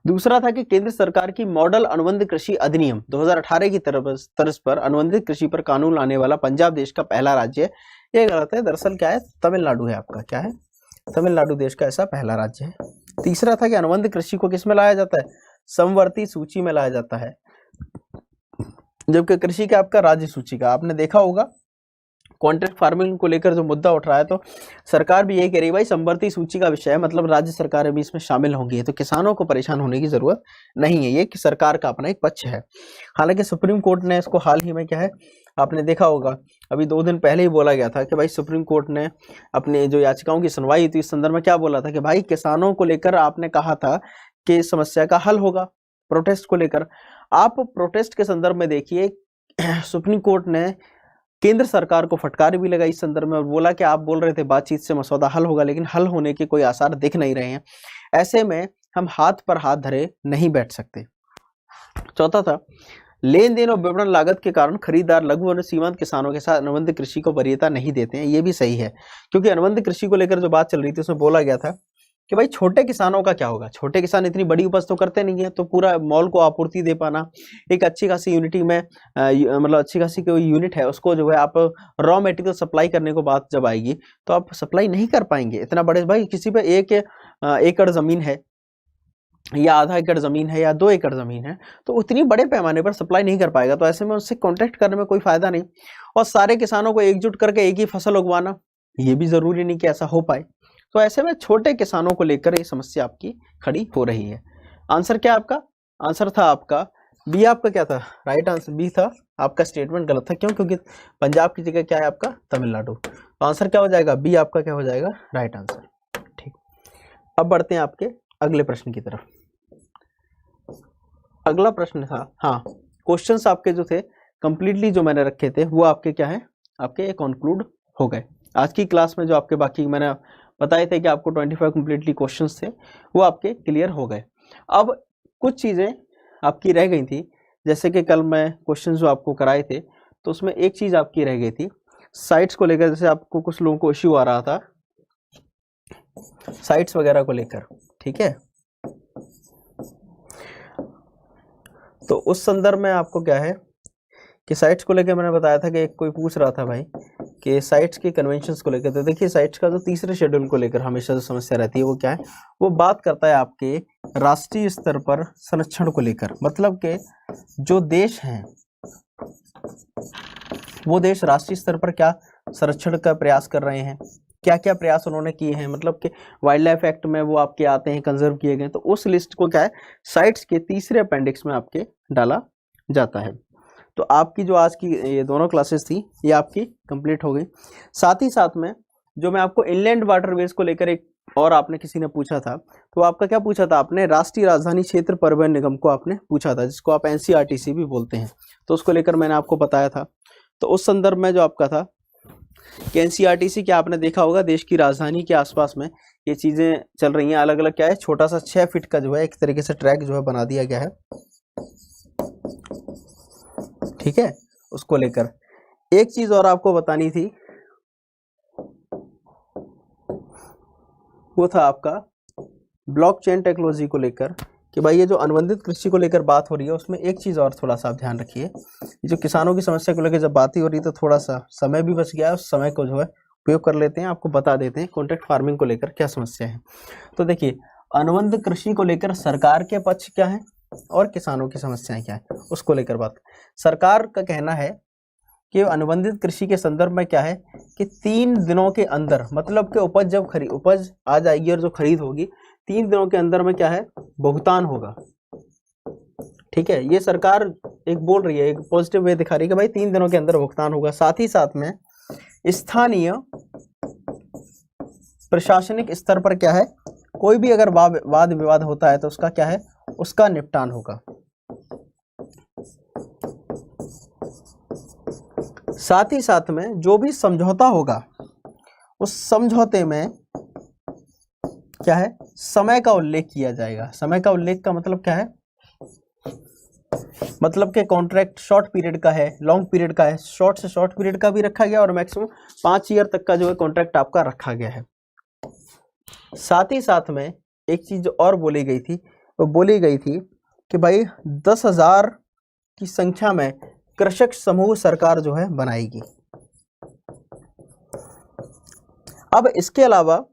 दूसरा था कि केंद्र सरकार की मॉडल अनुबंध कृषि अधिनियम 2018 की तर्ज पर अनुबंधित कृषि पर कानून लाने वाला पंजाब देश का पहला राज्य है। ये गलत है, दरअसल क्या है, तमिलनाडु है आपका, क्या है, तमिलनाडु देश का ऐसा पहला राज्य है। तीसरा था कि अनुबंध कृषि को किस में लाया जाता है, समवर्ती सूची में लाया जाता है, जबकि कृषि का आपका राज्य सूची का। आपने देखा होगा कॉन्ट्रैक्ट फार्मिंग को लेकर जो मुद्दा उठ रहा है तो सरकार भी यही कह रही है भाई समवर्ती सूची का विषय है, मतलब राज्य सरकार भी इसमें शामिल होंगी, तो किसानों को परेशान होने की जरूरत नहीं है, ये कि सरकार का अपना एक पक्ष है। हालांकि सुप्रीम कोर्ट ने इसको हाल ही में क्या है, आपने देखा होगा अभी 2 दिन पहले ही बोला गया था कि भाई सुप्रीम कोर्ट ने अपने जो याचिकाओं की सुनवाई थी इस संदर्भ में क्या बोला था कि भाई किसानों को लेकर आपने कहा था कि समस्या का हल होगा प्रोटेस्ट को लेकर। आप प्रोटेस्ट के संदर्भ में देखिए सुप्रीम कोर्ट ने केंद्र सरकार को फटकार भी लगाई इस संदर्भ में और बोला कि आप बोल रहे थे बातचीत से मसौदा हल होगा, लेकिन हल होने के कोई आसार दिख नहीं रहे हैं। ऐसे में हम हाथ पर हाथ धरे नहीं बैठ सकते। चौथा था, लेन देन और विपणन लागत के कारण खरीदार लघु और सीमांत किसानों के साथ अनुबंध कृषि को वरीयता नहीं देते हैं। ये भी सही है, क्योंकि अनुबंध कृषि को लेकर जो बात चल रही थी उसमें बोला गया था कि भाई छोटे किसानों का क्या होगा, छोटे किसान इतनी बड़ी उपज तो करते नहीं है, तो पूरा मॉल को आपूर्ति दे पाना, एक अच्छी खासी यूनिटी में मतलब अच्छी खासी कोई यूनिट है उसको जो है आप रॉ मटेरियल सप्लाई करने को बात जब आएगी तो आप सप्लाई नहीं कर पाएंगे। इतना बड़े भाई किसी पे 1 एकड़ जमीन है या आधा एकड़ जमीन है या 2 एकड़ जमीन है, तो उतनी बड़े पैमाने पर सप्लाई नहीं कर पाएगा। तो ऐसे में उससे कॉन्ट्रैक्ट करने में कोई फायदा नहीं, और सारे किसानों को एकजुट करके एक ही फसल उगवाना ये भी जरूरी नहीं कि ऐसा हो पाए। तो ऐसे में छोटे किसानों को लेकर ये समस्या आपकी खड़ी हो रही है। आंसर क्या आपका? आंसर था आपका बी। आपका क्या था? राइट आंसर बी था। आपका स्टेटमेंट गलत था। क्यों? क्योंकि पंजाब की जगह क्या है आपका? तमिलनाडु। तो आंसर क्या हो जाएगा? बी आपका क्या हो जाएगा? Right answer. ठीक, अब बढ़ते हैं आपके अगले प्रश्न की तरफ। अगला प्रश्न था, हाँ क्वेश्चंस आपके जो थे कंप्लीटली जो मैंने रखे थे वो आपके क्या है? आपके कंक्लूड हो गए। आज की क्लास में जो आपके बाकी मैंने बताए थे कि आपको 25 कंप्लीटली क्वेश्चंस थे वो आपके क्लियर हो गए। अब कुछ चीज़ें आपकी रह गई थी, जैसे कि कल मैं क्वेश्चंस जो आपको कराए थे तो उसमें एक चीज़ आपकी रह गई थी साइट्स को लेकर। जैसे आपको कुछ लोगों को इश्यू आ रहा था साइट्स वगैरह को लेकर, ठीक है? तो उस संदर्भ में आपको क्या है कि साइट्स को लेकर मैंने बताया था कि एक कोई पूछ रहा था भाई कि साइट्स के कन्वेंशंस को लेकर। तो देखिए साइट्स का जो तीसरे शेड्यूल को लेकर हमेशा जो समस्या रहती है वो क्या है? वो बात करता है आपके राष्ट्रीय स्तर पर संरक्षण को लेकर। मतलब के जो देश हैं वो देश राष्ट्रीय स्तर पर क्या संरक्षण का प्रयास कर रहे हैं, क्या क्या प्रयास उन्होंने किए हैं। मतलब कि वाइल्ड लाइफ एक्ट में वो आपके आते हैं, कंजर्व किए गए। तो उस लिस्ट को क्या है साइट्स के तीसरे अपेंडिक्स में आपके डाला जाता है। तो आपकी जो आज की ये दोनों क्लासेस थी ये आपकी कंप्लीट हो गई। साथ ही साथ में जो मैं आपको इनलैंड वाटरवेज को लेकर एक और आपने किसी ने पूछा था, तो आपका क्या पूछा था? आपने राष्ट्रीय राजधानी क्षेत्र परिवहन निगम को आपने पूछा था, जिसको आप NCRTC भी बोलते हैं। तो उसको लेकर मैंने आपको बताया था। तो उस संदर्भ में जो आपका था कि NCRTC क्या आपने देखा होगा देश की राजधानी के आसपास में ये चीजें चल रही हैं अलग अलग। क्या है छोटा सा 6 फीट का जो है एक तरीके से ट्रैक जो है बना दिया गया है, ठीक है? उसको लेकर एक चीज और आपको बतानी थी, वो था आपका ब्लॉकचेन टेक्नोलॉजी को लेकर कि भाई ये जो अनुबंधित कृषि को लेकर बात हो रही है उसमें एक चीज और थोड़ा सा आप ध्यान रखिए। जो किसानों की समस्या को लेकर जब बात ही हो रही है तो थोड़ा सा समय भी बच गया है, उस समय को जो है उपयोग कर लेते हैं। आपको बता देते हैं कॉन्ट्रैक्ट फार्मिंग को लेकर क्या समस्या है। तो देखिए अनुबंध कृषि को लेकर सरकार के पक्ष क्या है और किसानों की समस्याएं क्या है उसको लेकर बात। सरकार का कहना है कि अनुबंधित कृषि के संदर्भ में क्या है कि 3 दिनों के अंदर, मतलब कि उपज जब उपज आ जाएगी और जो खरीद होगी 3 दिनों के अंदर में क्या है भुगतान होगा, ठीक है? ये सरकार एक बोल रही है, एक पॉजिटिव वे दिखा रही है कि भाई 3 दिनों के अंदर भुगतान होगा। साथ ही साथ में स्थानीय प्रशासनिक स्तर पर क्या है कोई भी अगर वाद विवाद होता है तो उसका क्या है उसका निपटान होगा। साथ ही साथ में जो भी समझौता होगा उस समझौते में क्या है समय का उल्लेख किया जाएगा। समय का उल्लेख का मतलब क्या है? मतलब कि कॉन्ट्रैक्ट शॉर्ट पीरियड का है, लॉन्ग पीरियड का है। शॉर्ट से शॉर्ट पीरियड का भी रखा गया और मैक्सिमम 5 ईयर तक का जो है कॉन्ट्रैक्ट आपका रखा गया है। साथ ही साथ में एक चीज और बोली गई थी, वो बोली गई थी कि भाई 10,000 की संख्या में कृषक समूह सरकार जो है बनाएगी। अब इसके अलावा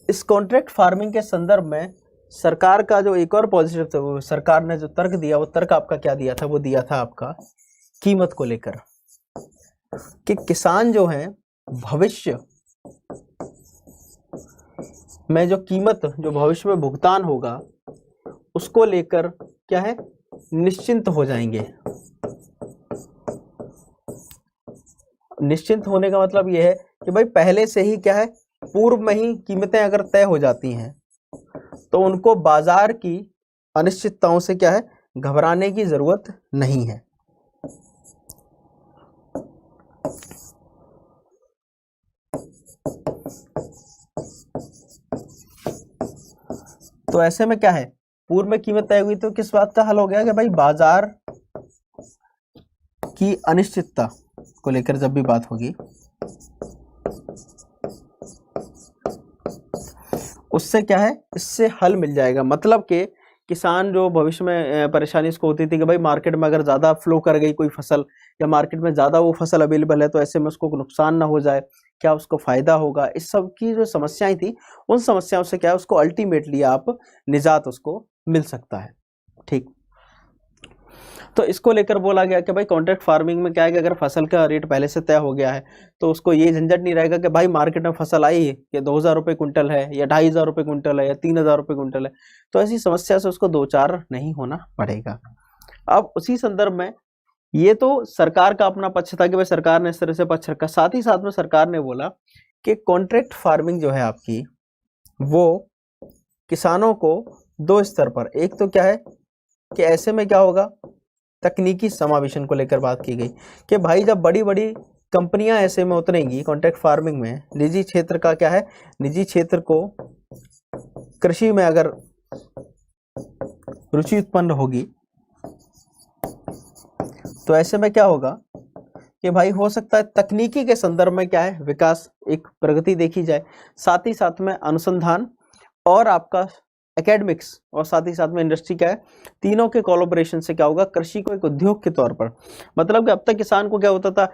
इस कॉन्ट्रैक्ट फार्मिंग के संदर्भ में सरकार का जो एक और पॉजिटिव था, वो सरकार ने जो तर्क दिया वो तर्क आपका क्या दिया था? वो दिया था आपका कीमत को लेकर कि किसान जो है भविष्य में जो कीमत जो भविष्य में भुगतान होगा उसको लेकर क्या है निश्चिंत हो जाएंगे। निश्चिंत होने का मतलब यह है कि भाई पहले से ही क्या है पूर्व में ही कीमतें अगर तय हो जाती हैं तो उनको बाजार की अनिश्चितताओं से क्या है घबराने की जरूरत नहीं है। तो ऐसे में क्या है, पूर्व में कीमत तय हुई तो किस बात का हल हो गया कि भाई बाजार की अनिश्चितता को लेकर जब भी बात होगी उससे क्या है, इससे हल मिल जाएगा। मतलब कि किसान जो भविष्य में परेशानी इसको होती थी कि भाई मार्केट में अगर ज़्यादा फ्लो कर गई कोई फसल या मार्केट में ज़्यादा वो फसल अवेलेबल है तो ऐसे में उसको नुकसान ना हो जाए, क्या उसको फायदा होगा, इस सब की जो समस्याएं थी उन समस्याओं से क्या है उसको अल्टीमेटली आप निजात उसको मिल सकता है। ठीक, तो इसको लेकर बोला गया कि भाई कॉन्ट्रैक्ट फार्मिंग में क्या है कि अगर फसल का रेट पहले से तय हो गया है तो उसको ये झंझट नहीं रहेगा कि भाई मार्केट में फसल आई कि 2000 रुपये कुंटल है या 2500 रुपये कुंटल है या 3000 रुपये कुंटल है, तो ऐसी समस्या से उसको दो चार नहीं होना पड़ेगा। अब उसी संदर्भ में ये तो सरकार का अपना पक्ष था कि भाई सरकार ने इस तरह से पक्ष रखा, साथ ही साथ में सरकार ने बोला कि कॉन्ट्रैक्ट फार्मिंग जो है आपकी वो किसानों को दो स्तर पर, एक तो क्या है कि ऐसे में क्या होगा, तकनीकी समावेशन को लेकर बात की गई कि भाई जब बड़ी बड़ी कंपनियां ऐसे में उतरेंगी कॉन्ट्रैक्ट फार्मिंग में, निजी क्षेत्र का क्या है, निजी क्षेत्र को कृषि में अगर रुचि उत्पन्न होगी तो ऐसे में क्या होगा कि भाई हो सकता है तकनीकी के संदर्भ में क्या है विकास, एक प्रगति देखी जाए, साथ ही साथ में अनुसंधान और आपका एकेडमिक्स और साथ ही साथ में इंडस्ट्री क्या है, तीनों के कोलैबोरेशन से क्या होगा, कृषि को एक उद्योग के तौर पर, मतलब कि अब तक किसान को क्या होता था,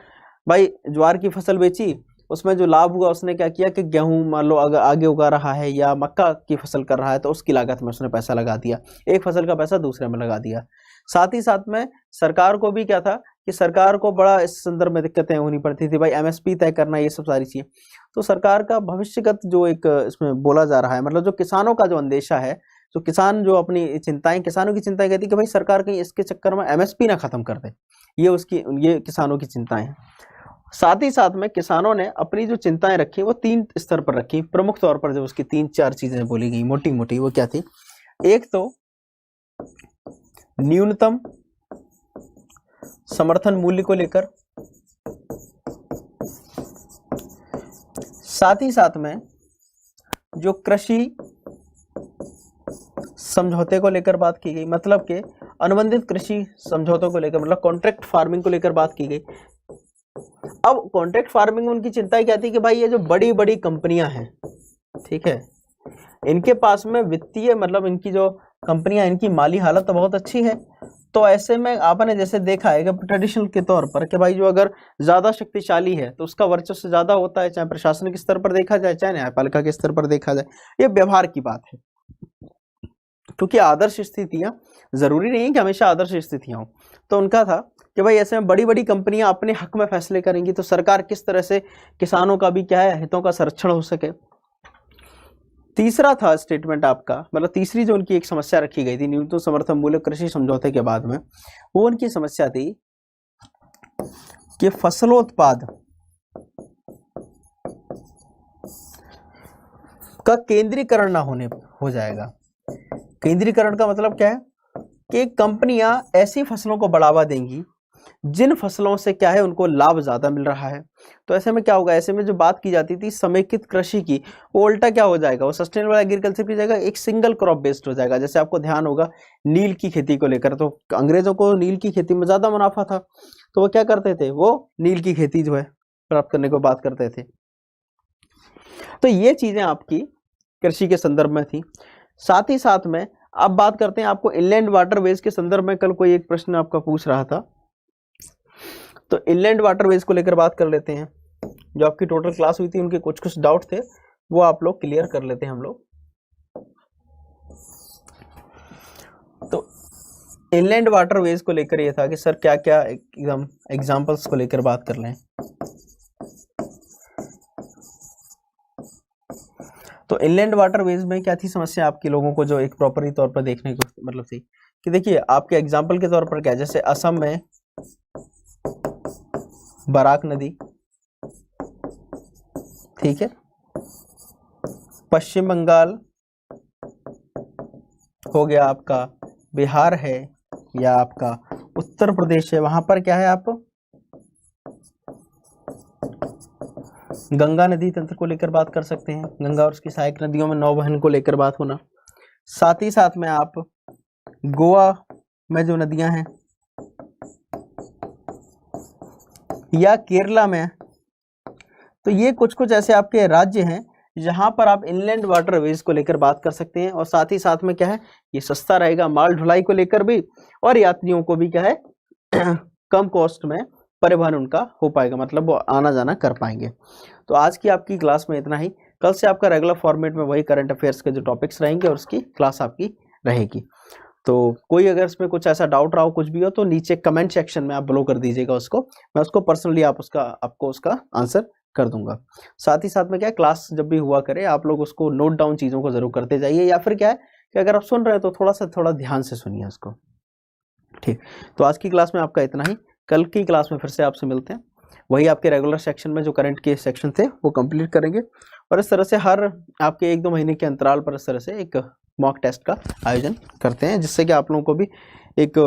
भाई ज्वार की फसल बेची, उसमें जो लाभ हुआ उसने क्या किया कि गेहूं मान लो अगर आगे उगा रहा है या मक्का की फसल कर रहा है तो उसकी लागत में उसने पैसा लगा दिया, एक फसल का पैसा दूसरे में लगा दिया। साथ ही साथ में सरकार को भी क्या था कि सरकार को बड़ा इस संदर्भ में दिक्कतें होनी पड़ती थी, भाई एमएसपी तय करना, ये सब सारी चीजें। तो सरकार का भविष्यगत जो एक इसमें बोला जा रहा है, मतलब जो किसानों का जो अंदेशा है, जो किसान जो अपनी चिंताएं, किसानों की चिंताएं कहती है कि भाई सरकार कहीं इसके चक्कर में एमएसपी ना खत्म कर दे, ये किसानों की चिंताएं हैं। साथ ही साथ में किसानों ने अपनी जो चिंताएं रखी वो तीन स्तर पर रखी, प्रमुख तौर पर जो उसकी तीन चार चीजें बोली गई मोटी मोटी, वो क्या थी, एक तो न्यूनतम समर्थन मूल्य को लेकर, साथ ही साथ में जो कृषि समझौते को लेकर बात की गई, मतलब के अनुबंधित कृषि समझौतों को लेकर, मतलब कॉन्ट्रैक्ट फार्मिंग को लेकर बात की गई। अब कॉन्ट्रैक्ट फार्मिंग में उनकी चिंता क्या थी कि भाई ये जो बड़ी बड़ी कंपनियां हैं, ठीक है, इनके पास में वित्तीय, मतलब इनकी जो कंपनियां, इनकी माली हालत तो बहुत अच्छी है, तो ऐसे में आपने जैसे देखा है कि ट्रेडिशनल के तौर पर कि भाई जो अगर ज्यादा शक्तिशाली है तो उसका वर्चस्व ज्यादा होता है, चाहे प्रशासनिक स्तर पर देखा जाए चाहे न्यायपालिका के स्तर पर देखा जाए, ये व्यवहार की बात है। क्योंकि आदर्श स्थितियां जरूरी नहीं है कि हमेशा आदर्श स्थितियां हो, तो उनका था कि भाई ऐसे में बड़ी बड़ी कंपनियां अपने हक में फैसले करेंगी तो सरकार किस तरह से किसानों का भी क्या है, हितों का संरक्षण हो सके। तीसरा था स्टेटमेंट आपका, मतलब तीसरी जो उनकी एक समस्या रखी गई थी न्यूनतम समर्थन मूल्य कृषि समझौते के बाद में, वो उनकी समस्या थी कि फसलोत्पाद का केंद्रीकरण ना होने हो जाएगा। केंद्रीकरण का मतलब क्या है कि कंपनियां ऐसी फसलों को बढ़ावा देंगी जिन फसलों से क्या है उनको लाभ ज्यादा मिल रहा है। तो ऐसे में क्या होगा, ऐसे में जो बात की जाती थी समेकित कृषि की, वो उल्टा क्या हो जाएगा, वो सस्टेनेबल एग्रीकल्चर की जगह एक सिंगल क्रॉप बेस्ड हो जाएगा। जैसे आपको ध्यान होगा नील की खेती को लेकर, तो अंग्रेजों को नील की खेती में ज्यादा मुनाफा था, तो वो क्या करते थे, वो नील की खेती जो है प्राप्त करने को बात करते थे। तो ये चीजें आपकी कृषि के संदर्भ में थी। साथ ही साथ में अब बात करते हैं आपको इनलैंड वाटरवेज के संदर्भ में, कल कोई एक प्रश्न आपका पूछ रहा था, तो इनलैंड वाटरवेज को लेकर बात कर लेते हैं। जो आपकी टोटल क्लास हुई थी उनके कुछ कुछ डाउट थे, वो आप लोग क्लियर कर लेते हैं हम लोग। तो इनलैंड वाटरवेज को लेकर ये था कि सर क्या क्या एकदम एग्जांपल्स को लेकर बात कर लें। तो इनलैंड वाटरवेज में क्या थी समस्या आपके लोगों को जो एक प्रॉपरली तौर पर देखने को मतलब थी कि देखिए आपके एग्जांपल के तौर पर क्या, जैसे असम में बराक नदी, ठीक है, पश्चिम बंगाल हो गया आपका, बिहार है या आपका उत्तर प्रदेश है, वहां पर क्या है आप गंगा नदी तंत्र को लेकर बात कर सकते हैं, गंगा और उसकी सहायक नदियों में नौवहन को लेकर बात होना। साथ ही साथ में आप गोवा में जो नदियां हैं या केरला में, तो ये कुछ कुछ ऐसे आपके राज्य हैं जहां पर आप इनलैंड वाटरवेज को लेकर बात कर सकते हैं। और साथ ही साथ में क्या है, ये सस्ता रहेगा माल ढुलाई को लेकर भी, और यात्रियों को भी क्या है कम कॉस्ट में परिवहन उनका हो पाएगा, मतलब वो आना जाना कर पाएंगे। तो आज की आपकी क्लास में इतना ही। कल से आपका रेगुलर फॉर्मेट में वही करंट अफेयर्स के जो टॉपिक्स रहेंगे और उसकी क्लास आपकी रहेगी। तो कोई अगर इसमें कुछ ऐसा डाउट रहा हो, कुछ भी हो, तो नीचे कमेंट सेक्शन में आप ब्लो कर दीजिएगा उसको, मैं उसको पर्सनली आपको उसका आंसर कर दूंगा। साथ ही साथ में क्या है, क्लास जब भी हुआ करे आप लोग उसको नोट डाउन चीज़ों को जरूर करते जाइए, या फिर क्या है कि अगर आप सुन रहे हैं तो थोड़ा ध्यान से सुनिए उसको। ठीक, तो आज की क्लास में आपका इतना ही। कल की क्लास में फिर से आपसे मिलते हैं, वही आपके रेगुलर सेक्शन में जो करंट के सेक्शन थे वो कंप्लीट करेंगे, और इस तरह से हर आपके 1-2 महीने के अंतराल पर इस तरह से एक मॉक टेस्ट का आयोजन करते हैं, जिससे कि आप लोगों को भी एक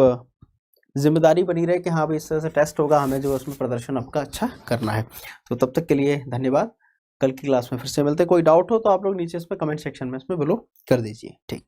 जिम्मेदारी बनी रहे कि हाँ भाई इस तरह से टेस्ट होगा, हमें जो उसमें प्रदर्शन आपका अच्छा करना है। तो तब तक के लिए धन्यवाद, कल की क्लास में फिर से मिलते हैं। कोई डाउट हो तो आप लोग नीचे इसमें कमेंट सेक्शन में इसमें बिलो कर दीजिए। ठीक।